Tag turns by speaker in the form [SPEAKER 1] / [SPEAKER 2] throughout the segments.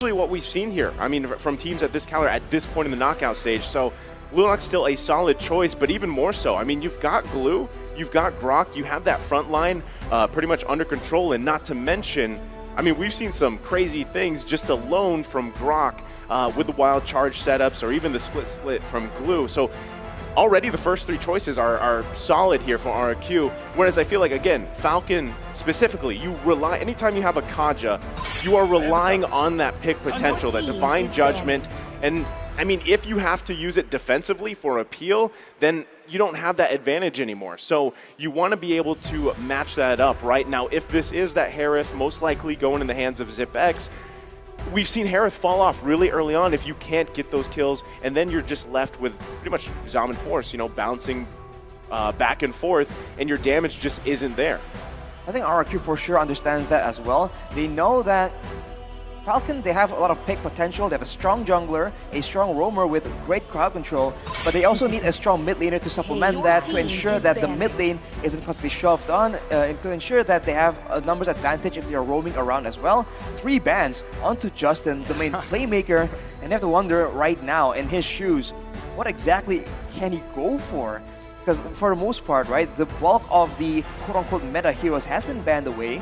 [SPEAKER 1] what we've seen here. I mean, from teams at this caliber at this point in the knockout stage. So Lunox still a solid choice, but even more so. I mean, you've got Glue, you've got Grok, you have that front line pretty much under control, and not to mention, I mean, we've seen some crazy things just alone from Grok with the wild charge setups or even the split from Glue. So already the first three choices are solid here for RRQ, whereas I feel like, again, Falcon specifically, you rely, anytime you have a Kaja, you are relying on that pick potential, that divine judgment, and I mean, if you have to use it defensively for a peel, then you don't have that advantage anymore. So you want to be able to match that up, right? Now, if this is that Harith, most likely going in the hands of ZipX, we've seen Harith fall off really early on if you can't get those kills, and then you're just left with pretty much Zaman Force, you know, bouncing back and forth, and your damage just isn't there.
[SPEAKER 2] I think RRQ for sure understands that as well. They know that Falcon, they have a lot of pick potential. They have a strong jungler, a strong roamer with great crowd control, but they also need a strong mid laner to supplement that, to ensure that the mid lane isn't constantly shoved on, to ensure that they have a numbers advantage if they are roaming around as well. 3 bans onto Justin, the main playmaker, and you have to wonder right now, in his shoes, what exactly can he go for? Because for the most part, right, the bulk of the quote-unquote meta heroes has been banned away.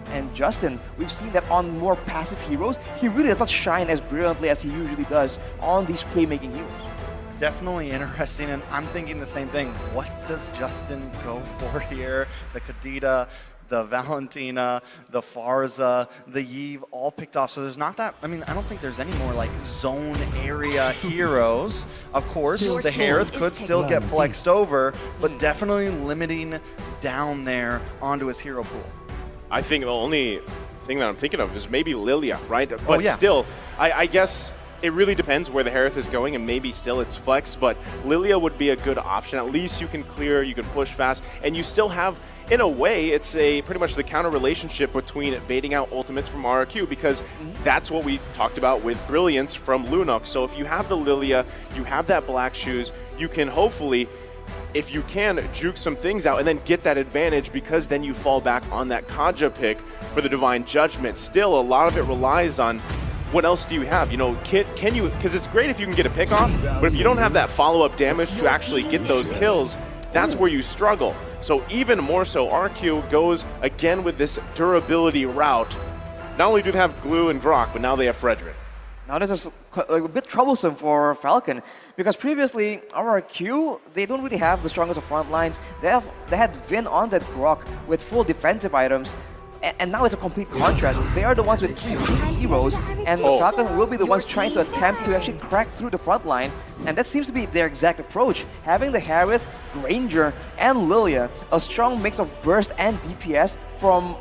[SPEAKER 2] And Justin, we've seen that on more passive heroes, he really does not shine as brilliantly as he usually does on these playmaking heroes.
[SPEAKER 3] It's definitely interesting, and I'm thinking the same thing. What does Justin go for here? The Kadita, the Valentina, the Farza, the Yve, all picked off. So there's not that, I mean, I don't think there's any more like zone area heroes. Of course, the Harith could still get flexed over, but definitely limiting down there onto his hero pool.
[SPEAKER 1] I think the only thing that I'm thinking of is maybe Lilia, right? But still, I guess it really depends where the Harith is going, and maybe still it's flex, but Lilia would be a good option. At least you can clear, you can push fast, and you still have, in a way, it's pretty much the counter relationship between baiting out ultimates from RRQ, because that's what we talked about with Brilliance from Lunox. So if you have the Lilia, you have that Black Shoes, you can hopefully, if you can, juke some things out and then get that advantage, because then you fall back on that Kaja pick for the Divine Judgment. Still, a lot of it relies on what else do you have? You know, can you, because it's great if you can get a pick off, but if you don't have that follow-up damage to actually get those kills, that's where you struggle. So even more so, RQ goes again with this durability route. Not only do they have Glue and Grok, but now they have Frederick.
[SPEAKER 2] Now this is a bit troublesome for Falcon, because previously RRQ, they don't really have the strongest of front lines. They had Vin on that Grok with full defensive items, and now it's a complete contrast. They are the ones with 3 heroes, and Falcon will be the ones trying to attempt to actually crack through the front line, and that seems to be their exact approach. Having the Harith, Granger, and Lilia, a strong mix of burst and DPS from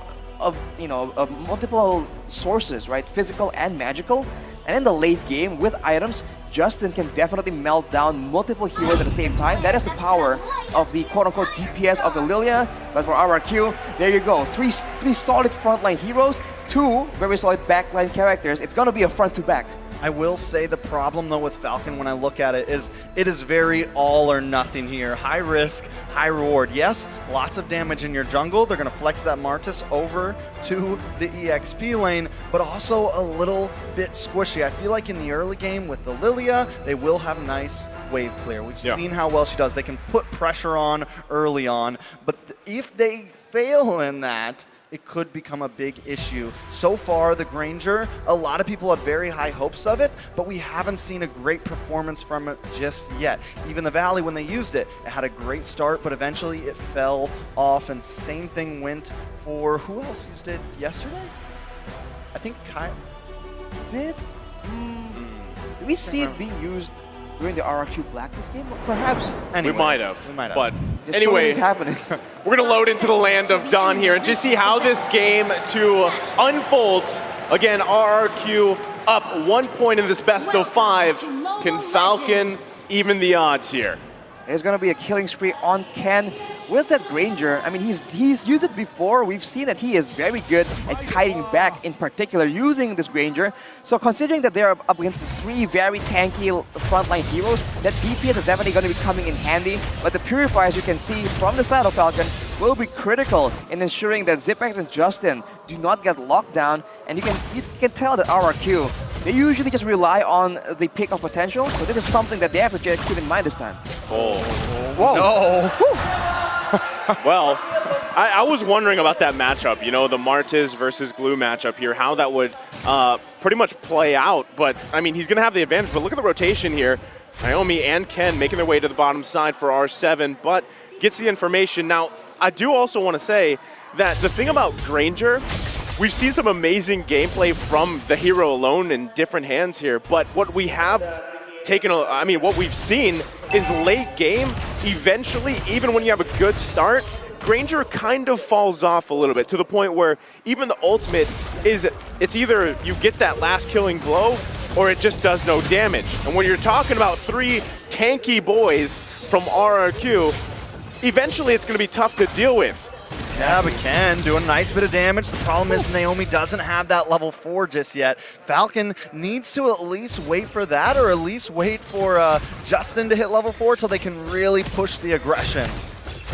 [SPEAKER 2] multiple sources, right? Physical and magical. And in the late game, with items, Justin can definitely melt down multiple heroes at the same time. That is the power of the quote-unquote DPS of the Lilia. But for RRQ, there you go. Three solid frontline heroes, 2 very solid backline characters. It's going to be a front-to-back.
[SPEAKER 3] I will say the problem, though, with Falcon when I look at it is very all or nothing here. High risk, high reward. Yes, lots of damage in your jungle. They're going to flex that Martis over to the EXP lane, but also a little bit squishy. I feel like in the early game with the Lilia, they will have nice wave clear. We've seen how well she does. They can put pressure on early on, but if they fail in that, it could become a big issue. So far, the Granger, a lot of people have very high hopes of it, but we haven't seen a great performance from it just yet. Even the Valley, when they used it, it had a great start, but eventually it fell off, and same thing went for, who else used it yesterday? I think Kyle.
[SPEAKER 2] Did we see it being used during the RRQ Blacklist game? Perhaps.
[SPEAKER 1] We might have. But
[SPEAKER 2] there's
[SPEAKER 1] anyway,
[SPEAKER 2] so happening.
[SPEAKER 1] We're going to load into the land of Dawn here and just see how this game unfolds. Again, RRQ up 1 point in this best of 5. Can Falcon even the odds here?
[SPEAKER 2] There's going to be a killing spree on Ken with that Granger. I mean, he's used it before. We've seen that he is very good at kiting back, in particular, using this Granger. So considering that they're up against 3 very tanky frontline heroes, that DPS is definitely going to be coming in handy. But the Purifiers, you can see from the side of Falcon, will be critical in ensuring that ZipX and Justin do not get locked down. And you can tell that RRQ they usually just rely on the pick of potential. So this is something that they have to keep in mind this time.
[SPEAKER 1] Oh.
[SPEAKER 2] Whoa.
[SPEAKER 3] No.
[SPEAKER 1] Well, I was wondering about that matchup, you know, the Martis versus Glue matchup here, how that would pretty much play out. But, I mean, he's going to have the advantage. But look at the rotation here. Naomi and Ken making their way to the bottom side for R7, but gets the information. Now, I do also want to say that the thing about Granger, we've seen some amazing gameplay from the hero alone in different hands here, but what we have what we've seen is late game, eventually, even when you have a good start, Granger kind of falls off a little bit to the point where even the ultimate it's either you get that last killing blow or it just does no damage. And when you're talking about 3 tanky boys from RRQ, eventually it's going to be tough to deal with.
[SPEAKER 3] Yeah, but Ken doing a nice bit of damage. The problem is Naomi doesn't have that level 4 just yet. Falcon needs to at least wait for that, or at least wait for Justin to hit level 4 till they can really push the aggression.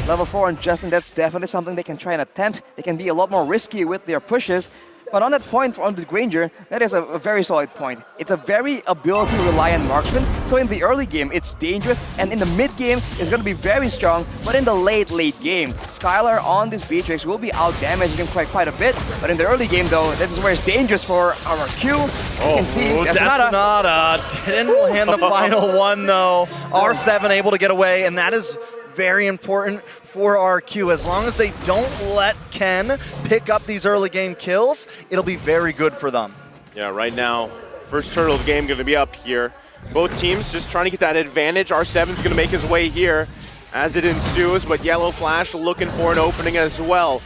[SPEAKER 2] Level 4 and Justin, that's definitely something they can try and attempt. They can be a lot more risky with their pushes. But on that point, on the Granger, that is a very solid point. It's a very ability-reliant marksman. So in the early game, it's dangerous, and in the mid-game, it's going to be very strong. But in the late game, Skylar on this Beatrix will be out-damaging him quite a bit. But in the early game, though, this is where it's dangerous for RRQ. You can see
[SPEAKER 3] Desnada didn't land the final one, though. R7 able to get away, and that is very important for RQ. As long as they don't let Ken pick up these early game kills, it'll be very good for them.
[SPEAKER 1] Yeah, right now, first turtle of the game going to be up here. Both teams just trying to get that advantage. R7's going to make his way here as it ensues, but Yellow Flash looking for an opening as well.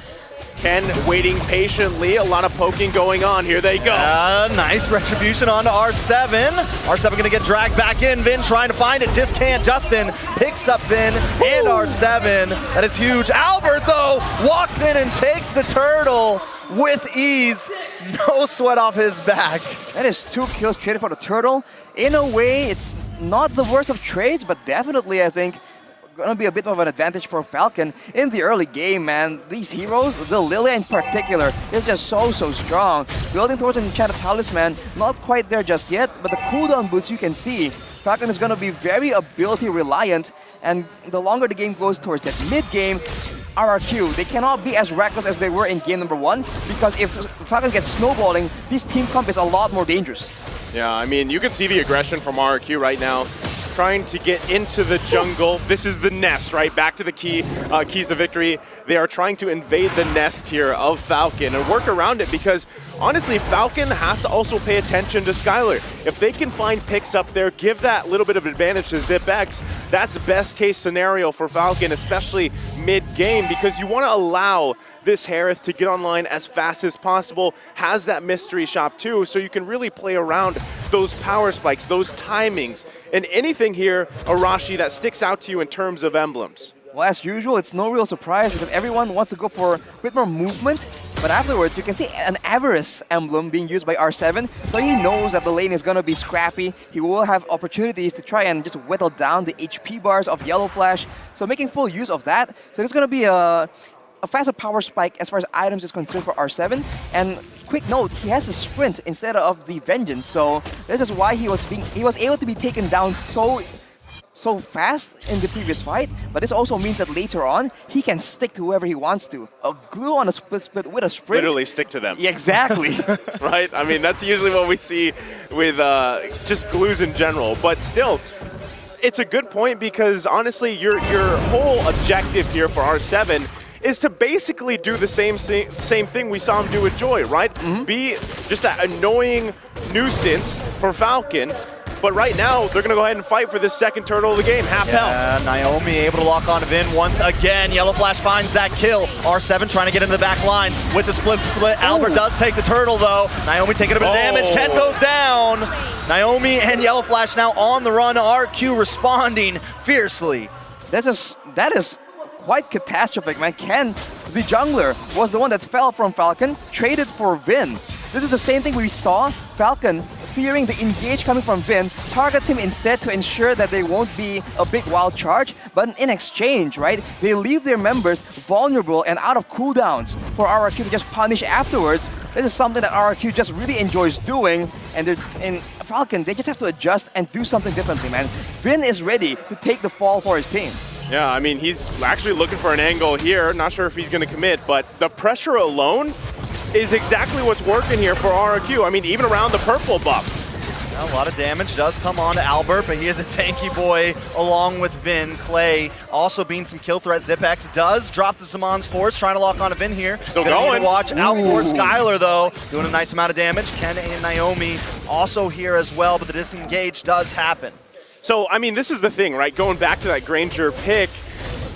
[SPEAKER 1] Ken waiting patiently, a lot of poking going on. Here they go.
[SPEAKER 3] Nice retribution onto R7. R7 gonna get dragged back in. Vin trying to find it, just can't. Justin picks up Vin and R7. That is huge. Albert, though, walks in and takes the turtle with ease. No sweat off his back.
[SPEAKER 2] That is 2 kills traded for the turtle. In a way, it's not the worst of trades, but definitely, I think, gonna be a bit of an advantage for Falcon in the early game, man. These heroes, the Lilia in particular, is just so strong. Building towards an enchanted talisman, not quite there just yet, but the cooldown boots you can see. Falcon is gonna be very ability reliant, and the longer the game goes towards that mid game, RRQ, they cannot be as reckless as they were in game number 1, because if Falcon gets snowballing, this team comp is a lot more dangerous.
[SPEAKER 1] Yeah, I mean, you can see the aggression from RRQ right now, trying to get into the jungle. This is the nest, right? Back to the keys to victory. They are trying to invade the nest here of Falcon and work around it, because honestly, Falcon has to also pay attention to Skylar. If they can find picks up there, give that little bit of advantage to ZipX, that's best case scenario for Falcon, especially mid-game, because you want to allow this Harith to get online as fast as possible, has that mystery shop too, so you can really play around those power spikes, those timings, and anything here, Arashi, that sticks out to you in terms of emblems.
[SPEAKER 2] Well, as usual, it's no real surprise because everyone wants to go for a bit more movement, but afterwards you can see an Avarice emblem being used by R7, so he knows that the lane is going to be scrappy. He will have opportunities to try and just whittle down the HP bars of Yellow Flash, so making full use of that. So it's going to be a faster power spike as far as items is concerned for R7, and quick note, he has a sprint instead of the Vengeance, so this is why he was able to be taken down so fast in the previous fight, but this also means that later on, he can stick to whoever he wants to. A Glue on a split with a sprint.
[SPEAKER 1] Literally stick to them.
[SPEAKER 2] Yeah, exactly.
[SPEAKER 1] Right? I mean, that's usually what we see with just Glues in general, but still, it's a good point because honestly, your whole objective here for R7 is to basically do the same thing we saw him do with Joy, right? Be just that annoying nuisance for Falcon. But right now, they're going to go ahead and fight for this second turtle of the game, half health.
[SPEAKER 3] Naomi able to lock on Vin once again. Yellow Flash finds that kill. R7 trying to get into the back line with the split. Albert does take the turtle, though. Naomi taking a bit of damage. Ken goes down. Naomi and Yellow Flash now on the run. RQ responding fiercely.
[SPEAKER 2] That is quite catastrophic, man. Ken, the jungler, was the one that fell from Falcon, traded for Vin. This is the same thing we saw Falcon fearing the engage coming from Vin, targets him instead to ensure that there won't be a big wild charge. But in exchange, right, they leave their members vulnerable and out of cooldowns for RRQ to just punish afterwards. This is something that RRQ just really enjoys doing, and in Falcon, they just have to adjust and do something differently, man. Vin is ready to take the fall for his team.
[SPEAKER 1] Yeah, I mean, he's actually looking for an angle here. Not sure if he's going to commit, but the pressure alone is exactly what's working here for RRQ. I mean, even around the purple buff.
[SPEAKER 3] A lot of damage does come on to Albert, but he is a tanky boy along with Vin. Clay also being some kill threat. Zipex does drop the Zaman's Force, trying to lock on to Vin here.
[SPEAKER 1] Still
[SPEAKER 3] Gonna need
[SPEAKER 1] going.
[SPEAKER 3] to watch out for Skylar, though. Doing a nice amount of damage. Ken and Naomi also here as well, but the disengage does happen.
[SPEAKER 1] So, I mean, this is the thing, right? Going back to that Granger pick,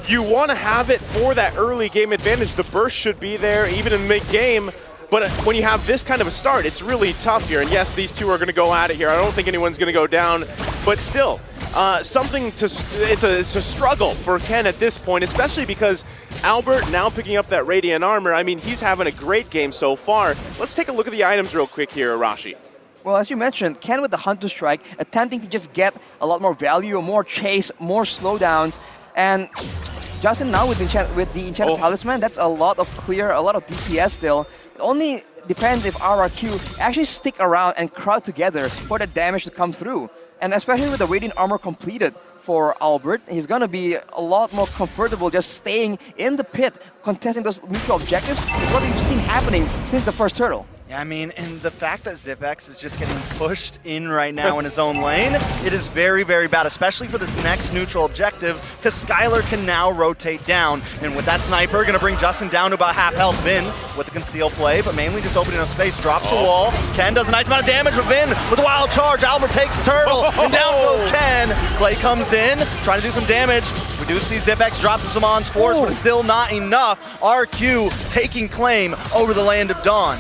[SPEAKER 1] you want to have it for that early game advantage. The burst should be there, even in mid-game. But when you have this kind of a start, it's really tough here. And yes, these two are going to go at it here. I don't think anyone's going to go down. But still, it's a struggle for Ken at this point, especially because Albert now picking up that Radiant Armor. I mean, he's having a great game so far. Let's take a look at the items real quick here, Arashi.
[SPEAKER 2] Well, as you mentioned, Ken with the Hunter Strike, attempting to just get a lot more value, more chase, more slowdowns. And Justin now with the Enchanted Talisman, that's a lot of clear, a lot of DPS still. It only depends if RRQ actually stick around and crowd together for the damage to come through. And especially with the Radiant Armor completed for Albert, he's going to be a lot more comfortable just staying in the pit, contesting those mutual objectives. Is what we've seen happening since the first turtle.
[SPEAKER 3] Yeah, I mean, and the fact that Zipex is just getting pushed in right now in his own lane, it is very, very bad, especially for this next neutral objective, because Skylar can now rotate down. And with that sniper, going to bring Justin down to about half health. Vin with the conceal play, but mainly just opening up space, drops a wall. Ken does a nice amount of damage with Vin with a wild charge. Albert takes the turtle, and down goes Ken. Clay comes in, trying to do some damage. We do see Zipex drop the Zaman's Force, but it's still not enough. RQ taking claim over the Land of Dawn.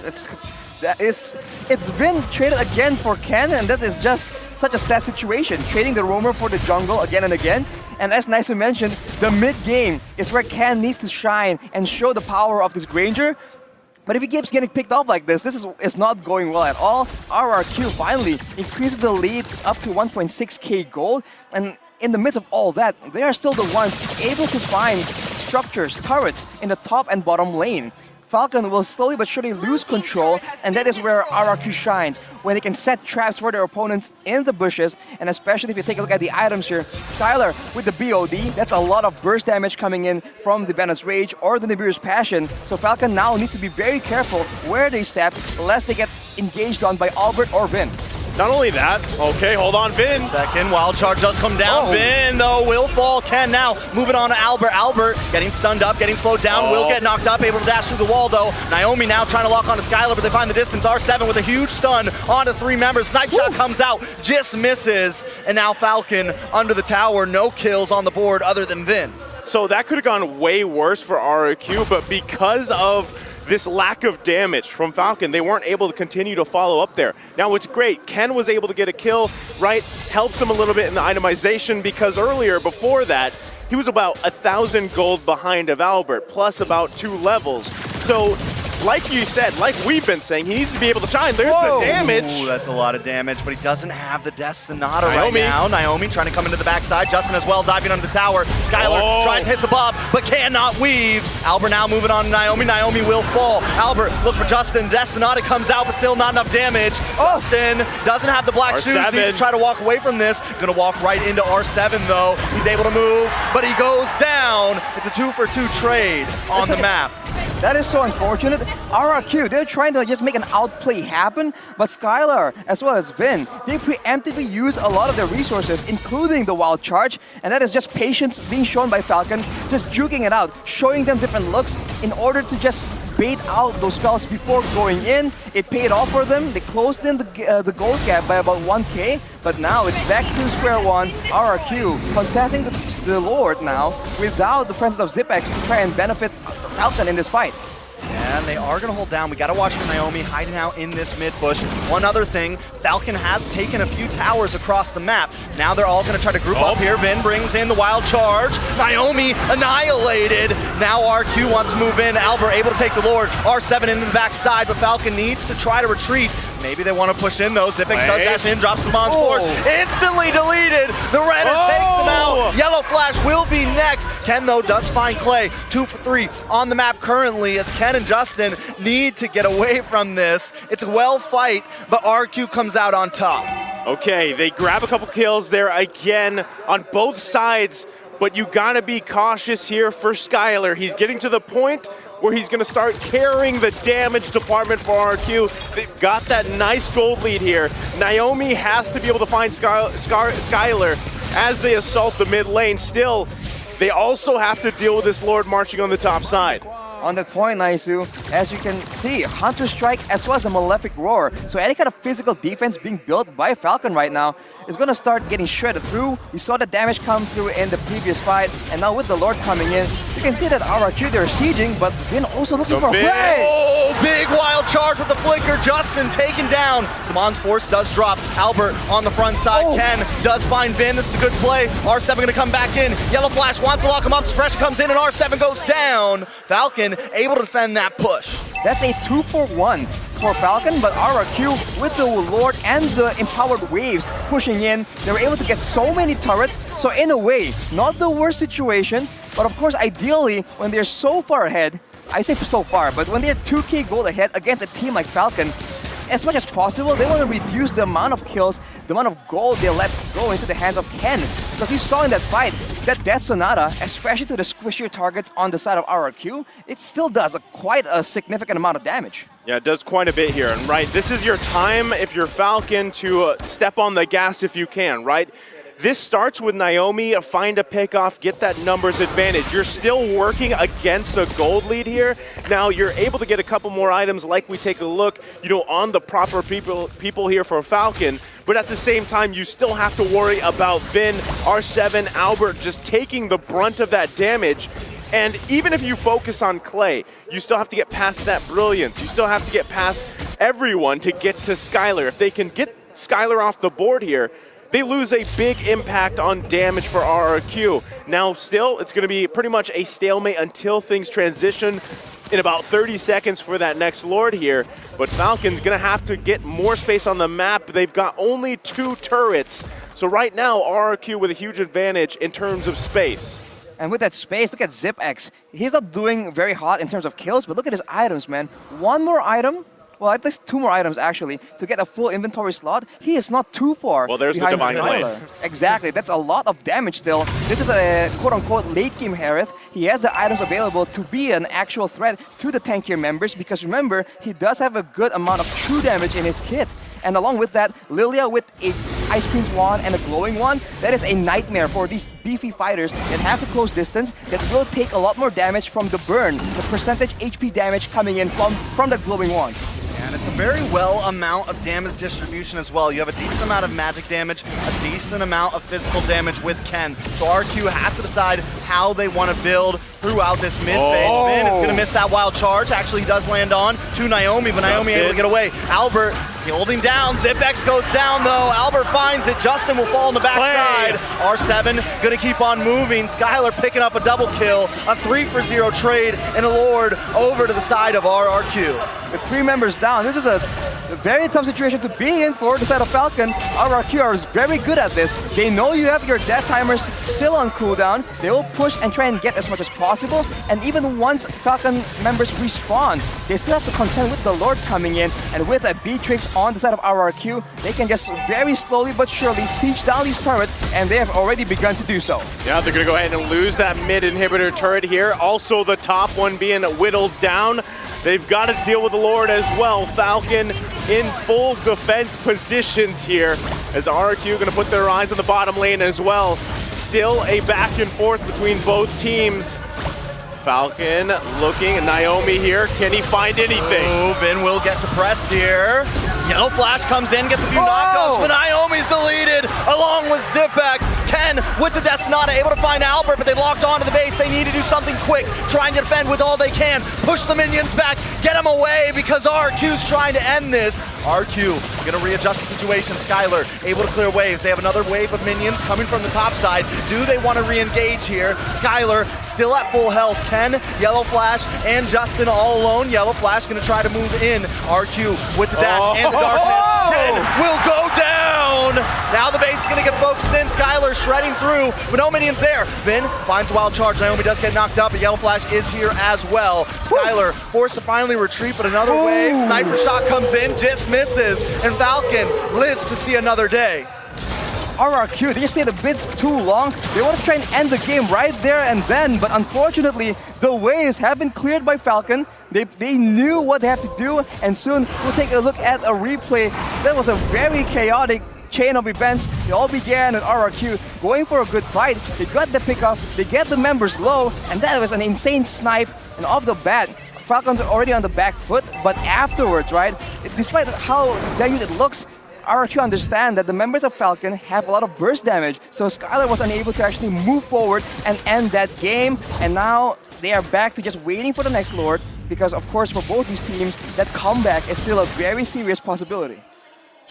[SPEAKER 2] It's been traded again for Ken, and that is just such a sad situation. Trading the roamer for the jungle again and again. And as Nysa mentioned, the mid-game is where Ken needs to shine and show the power of this Granger. But if he keeps getting picked off like this, is not going well at all. RRQ finally increases the lead up to 1.6k gold. And in the midst of all that, they are still the ones able to find structures, turrets in the top and bottom lane. Falcon will slowly but surely lose control, and that is where RRQ shines, when they can set traps for their opponents in the bushes, and especially if you take a look at the items here. Skylar with the BOD, that's a lot of burst damage coming in from the Bandit's Rage or the Nibiru's Passion, so Falcon now needs to be very careful where they step, lest they get engaged on by Albert or Vin.
[SPEAKER 1] Not only that, okay, hold on, Vin.
[SPEAKER 3] Second, wild charge does come down. Vin, though, will fall. Ken now moving on to Albert. Albert getting stunned up, getting slowed down. Will get knocked up, able to dash through the wall, though. Naomi now trying to lock onto Skylar, but they find the distance. R7 with a huge stun onto three members. Snipe shot comes out, just misses. And now Falcon under the tower. No kills on the board other than Vin.
[SPEAKER 1] So that could have gone way worse for RRQ, but because of this lack of damage from Falcon, they weren't able to continue to follow up there. Now, what's great, Ken was able to get a kill, right? Helps him a little bit in the itemization, because earlier, before that, he was about 1,000 gold behind of Albert, plus about 2 levels. So, like you said, like we've been saying, he needs to be able to shine. There's the damage.
[SPEAKER 3] Ooh, that's a lot of damage, but he doesn't have the Death Sonata right now. Naomi trying to come into the backside. Justin as well, diving under the tower. Skylar tries to hit above, but cannot weave. Albert now moving on to Naomi. Naomi will fall. Albert, look for Justin. Death Sonata comes out, but still not enough damage. Justin doesn't have the black shoes. Needs to try to walk away from this. Gonna walk right into R7, though. He's able to move, but he goes down. It's a 2-for-2 trade on the map.
[SPEAKER 2] That is so unfortunate. RRQ, they're trying to just make an outplay happen, but Skylar, as well as Vin, they preemptively use a lot of their resources, including the wild charge, and that is just patience being shown by Falcon, just juking it out, showing them different looks in order to just bait out those spells before going in. It paid off for them. They closed in the gold gap by about 1k, but now it's back to square one. RRQ contesting the Lord now without the presence of Zipex to try and benefit Falcon in this fight.
[SPEAKER 3] And they are going to hold down. We got to watch for Naomi hiding out in this mid bush. One other thing, Falcon has taken a few towers across the map. Now they're all going to try to group up here. Vin brings in the wild charge. Naomi annihilated. Now RQ wants to move in. Albert able to take the Lord. R7 in the backside, but Falcon needs to try to retreat. Maybe they want to push in though. Zipex does dash in, drops them on Force. Instantly deleted. The Redder takes him out. Yellow Flash will be next. Ken though does find Clay. 2 for 3 on the map currently as Ken and Justin need to get away from this. It's a well fight, but RRQ comes out on top.
[SPEAKER 1] Okay, they grab a couple kills there again on both sides, but you gotta be cautious here for Skylar. He's getting to the point where he's gonna start carrying the damage department for RRQ. They've got that nice gold lead here. Naomi has to be able to find Skylar as they assault the mid lane. Still, they also have to deal with this Lord marching on the top side.
[SPEAKER 2] On that point, Naisu, as you can see, Hunter Strike as well as the Malefic Roar. So any kind of physical defense being built by Falcon right now is going to start getting shredded through. We saw the damage come through in the previous fight, and now with the Lord coming in, you can see that RRQ, they're sieging, but Vin also looking for a play.
[SPEAKER 3] Oh, big wild charge with the flicker. Justin taken down. Samon's Force does drop. Albert on the front side. Ken does find Vin. This is a good play. R7 going to come back in. Yellow Flash wants to lock him up. Spresh comes in, and R7 goes down. Falcon able to defend that push.
[SPEAKER 2] That's a 2-for-1 for Falcon, but RRQ with the Lord and the empowered waves pushing in, they were able to get so many turrets. So in a way, not the worst situation, but of course ideally when they're so far ahead, I say so far, but when they're 2k gold ahead against a team like Falcon, as much as possible, they want to reduce the amount of kills, the amount of gold they let go into the hands of Ken. Because we saw in that fight, that Death Sonata, especially to the squishier targets on the side of RRQ, it still does quite a significant amount of damage.
[SPEAKER 1] Yeah, it does quite a bit here. And right, this is your time, if you're Falcon, to step on the gas if you can, right? This starts with Naomi, find a pickoff, get that numbers advantage. You're still working against a gold lead here. Now you're able to get a couple more items like we take a look, on the proper people here for Falcon. But at the same time, you still have to worry about Vin, R7, Albert just taking the brunt of that damage. And even if you focus on Clay, you still have to get past that brilliance. You still have to get past everyone to get to Skylar. If they can get Skylar off the board here, they lose a big impact on damage for RRQ. Now still, it's going to be pretty much a stalemate until things transition in about 30 seconds for that next Lord here. But Falcon's going to have to get more space on the map. They've got only 2 turrets. So right now, RRQ with a huge advantage in terms of space.
[SPEAKER 2] And with that space, look at Zipex. He's not doing very hot in terms of kills, but look at his items, man. One more item, well, at least 2 more items actually, to get a full inventory slot. He is not too far behind
[SPEAKER 1] the Divine
[SPEAKER 2] Skylar. Exactly, that's a lot of damage still. This is a quote-unquote late-game Harith. He has the items available to be an actual threat to the tankier members because remember, he does have a good amount of true damage in his kit. And along with that, Lilia with a Ice Queen's wand and a glowing wand, that is a nightmare for these beefy fighters that have to close distance, that will take a lot more damage from the burn, the percentage HP damage coming in from the glowing wand.
[SPEAKER 3] And it's a very well amount of damage distribution as well. You have a decent amount of magic damage, a decent amount of physical damage with Ken. So RQ has to decide how they want to build throughout this mid-phase. Vin is going to miss that wild charge. Actually, he does land on to Naomi, but Naomi able to get away. Albert holding down. Zipex goes down, though. Albert finds it. Justin will fall on the backside. R7 going to keep on moving. Skylar picking up a double kill. A 3-for-0 trade and a Lord over to the side of RRQ.
[SPEAKER 2] With 3 members down, this is a very tough situation to be in for the side of Falcon. RRQ is very good at this. They know you have your death timers still on cooldown. They will push and try and get as much as possible. And even once Falcon members respawn, they still have to contend with the Lord coming in. And with a Beatrix on the side of RRQ, they can just very slowly but surely siege down these turrets, and they have already begun to do so.
[SPEAKER 1] Yeah, they're going to go ahead and lose that mid inhibitor turret here. Also the top one being whittled down. They've got to deal with the Lord as well. Falcon in full defense positions here as RRQ going to put their eyes on the bottom lane as well. Still a back and forth between both teams. Falcon looking at Naomi here. Can he find anything?
[SPEAKER 3] Oh, Vin will get suppressed here. Yellow Flash comes in, gets a few knockouts, but Naomi's deleted along with Zipex. Ken with the Death Sonata able to find Albert, but they locked onto the base. They need to do something quick, trying to defend with all they can. Push the minions back, get them away because RQ's trying to end this. RQ gonna readjust the situation. Skylar able to clear waves. They have another wave of minions coming from the top side. Do they want to re-engage here? Skylar still at full health. Ken, Yellow Flash, and Justin all alone. Yellow Flash gonna try to move in. RQ with the dash and the darkness. Ken will go down. Now the base is going to get focused in. Skylar shredding through, but no minions there. Vin finds a wild charge. Naomi does get knocked up, but Yellow Flash is here as well. Skylar forced to finally retreat, but another wave. Sniper shot comes in, just misses, and Falcon lives to see another day.
[SPEAKER 2] RRQ, they just stayed a bit too long. They want to try and end the game right there and then, but unfortunately, the waves have been cleared by Falcon. They knew what they have to do, and soon we'll take a look at a replay. That was a very chaotic chain of events. It all began with RRQ going for a good fight. They got the pickoff, they get the members low, and that was an insane snipe. And off the bat, Falcon's already on the back foot, but afterwards, right, despite how damaged it looks, RRQ understand that the members of Falcon have a lot of burst damage, so Skylar was unable to actually move forward and end that game, and now they are back to just waiting for the next Lord, because of course for both these teams, that comeback is still a very serious possibility.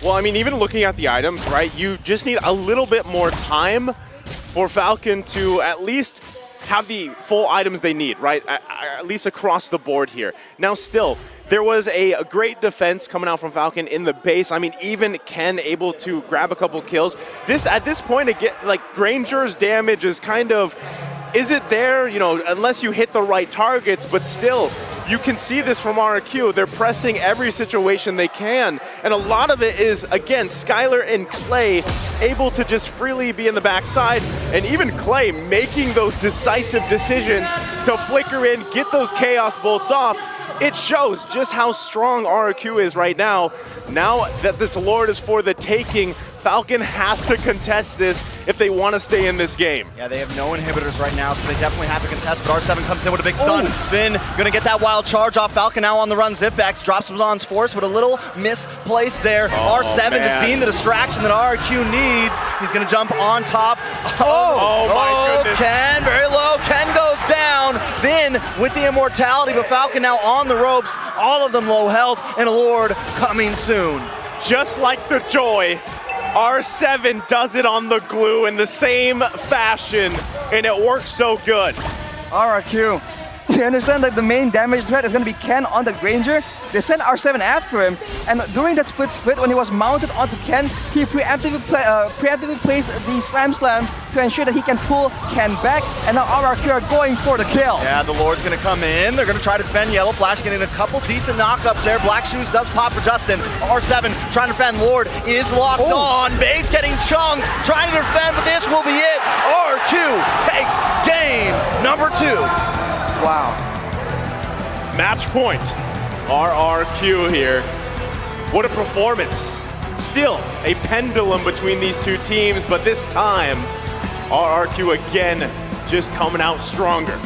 [SPEAKER 1] Well, I mean, even looking at the items, right, you just need a little bit more time for Falcon to at least have the full items they need, right, at least across the board here. Now still, there was a great defense coming out from Falcon in the base. I mean, even Ken able to grab a couple kills. At this point, again, like, Granger's damage is kind of, is it there? You know, unless you hit the right targets, but still, you can see this from RRQ. They're pressing every situation they can. And a lot of it is, again, Skylar and Clay able to just freely be in the backside, and even Clay making those decisive decisions to flicker in, get those Chaos Bolts off. It shows just how strong RRQ is right now. Now that this Lord is for the taking, Falcon has to contest this if they want to stay in this game.
[SPEAKER 3] Yeah, they have no inhibitors right now, so they definitely have to contest, but R7 comes in with a big stun. Finn gonna get that wild charge off. Falcon now on the run. Zipbacks drops Bazan's force, but a little misplaced there. R7
[SPEAKER 1] man.
[SPEAKER 3] just being the distraction that RRQ needs. He's gonna jump on top.
[SPEAKER 1] Oh my goodness.
[SPEAKER 3] Ken, very low. Ken goes down. Vin with the immortality, but Falcon now on the ropes. All of them low health, and a Lord coming soon.
[SPEAKER 1] Just like the Joy, R7 does it on the glue in the same fashion, and it works so good.
[SPEAKER 2] RRQ, you understand that the main damage threat is going to be Ken on the Granger. They sent R7 after him, and during that split when he was mounted onto Ken, he preemptively placed the Slam to ensure that he can pull Ken back, and now RRQ are going for the kill.
[SPEAKER 3] Yeah, the Lord's gonna come in. They're gonna try to defend Yellow Flash, getting a couple decent knockups there. Black Shoes does pop for Justin. R7 trying to defend. Lord is locked on. Base getting chunked, trying to defend, but this will be it. RQ takes game number 2.
[SPEAKER 2] Wow.
[SPEAKER 1] Match point. RRQ here. What a performance. Still a pendulum between these two teams, but this time, RRQ again just coming out stronger.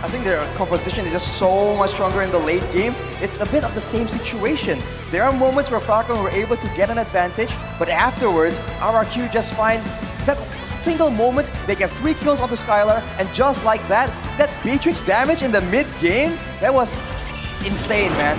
[SPEAKER 2] I think their composition is just so much stronger in the late game. It's a bit of the same situation. There are moments where Falcon were able to get an advantage, but afterwards, RRQ just find that single moment, they get 3 kills onto Skylar, and just like that, that Beatrix damage in the mid-game, that was insane, man.